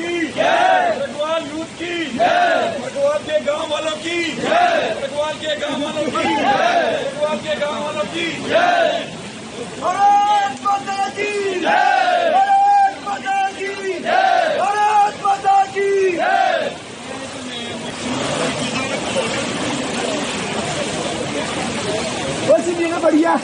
की जय, बरगवाल यूथ की जय, बरगवाल के गांव वालों की जय, बरगवाल के गांव वालों की जय, बरगवाल के गांव वालों की जय। भारत माता की जय, भारत माता की जय, भारत माता की जय। बस ये बढ़िया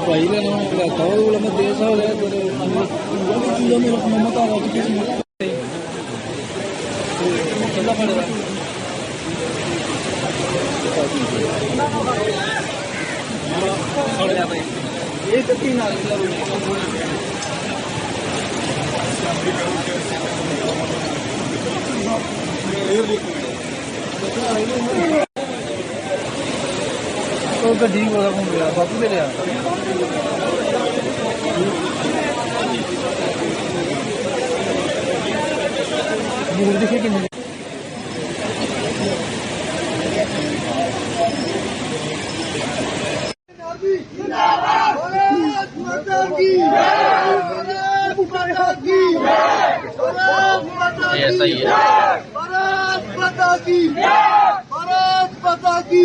भाई ने लगता है वो मैं देश हो गया तो मेरे मम्मा का आवाज किसी चलना पड़ेगा ये तो तीन तो गड्डी वाला घूम गया बापू मेरे यहाँ देखिए कि ऐसा ही है। भारत माता की भारत माता की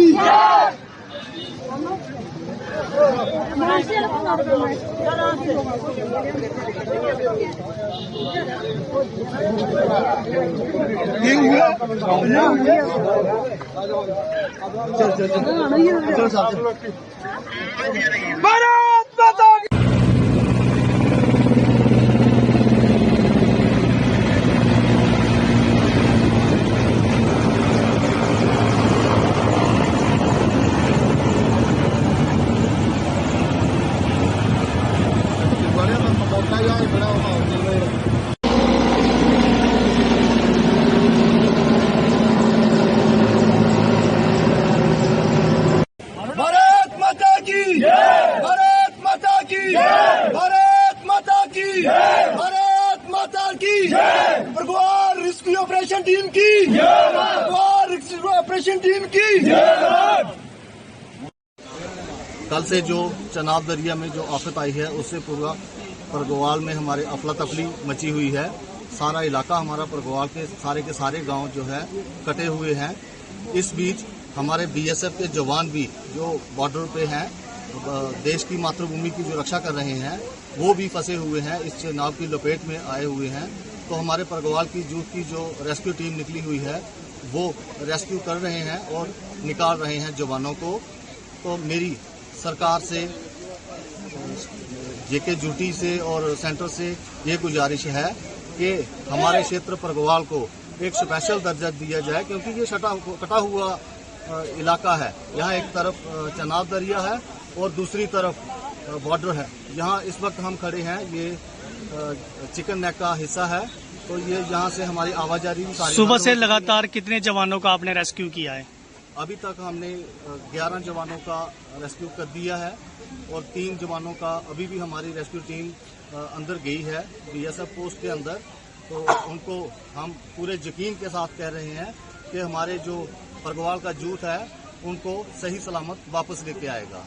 भारत माता की बरगवाल रेस्क्यू ऑपरेशन टीम की बरगवाल रेस्क्यू ऑपरेशन टीम की। कल से जो चनाब दरिया में जो आफत आई है उससे पूरा बरगवाल में हमारे अफला तफली मची हुई है। सारा इलाका हमारा बरगवाल के सारे गांव जो है कटे हुए हैं। इस बीच हमारे बीएसएफ के जवान भी जो बॉर्डर पे हैं, देश की मातृभूमि की जो रक्षा कर रहे हैं, वो भी फंसे हुए हैं, इस चनाब की लपेट में आए हुए हैं। तो हमारे बरगवाल की यूथ की जो रेस्क्यू टीम निकली हुई है वो रेस्क्यू कर रहे हैं और निकाल रहे हैं जवानों को। तो मेरी सरकार से, जेके ड्यूटी से और सेंटर से ये गुजारिश है कि हमारे क्षेत्र बरगवाल को एक स्पेशल दर्जा दिया जाए, क्योंकि ये कटा हुआ इलाका है। यहाँ एक तरफ चनाब दरिया है और दूसरी तरफ बॉर्डर है। यहाँ इस वक्त हम खड़े हैं, ये चिकन नेक का हिस्सा है, तो ये यहाँ से हमारी आवाजाही भी सारी। सुबह से लगातार कितने जवानों का आपने रेस्क्यू किया है? अभी तक हमने 11 जवानों का रेस्क्यू कर दिया है और 3 जवानों का अभी भी हमारी रेस्क्यू टीम अंदर गई है बीएसएफ पोस्ट के अंदर। तो उनको हम पूरे यकीन के साथ कह रहे हैं कि हमारे जो बरगवाल का यूथ है उनको सही सलामत वापस लेके आएगा।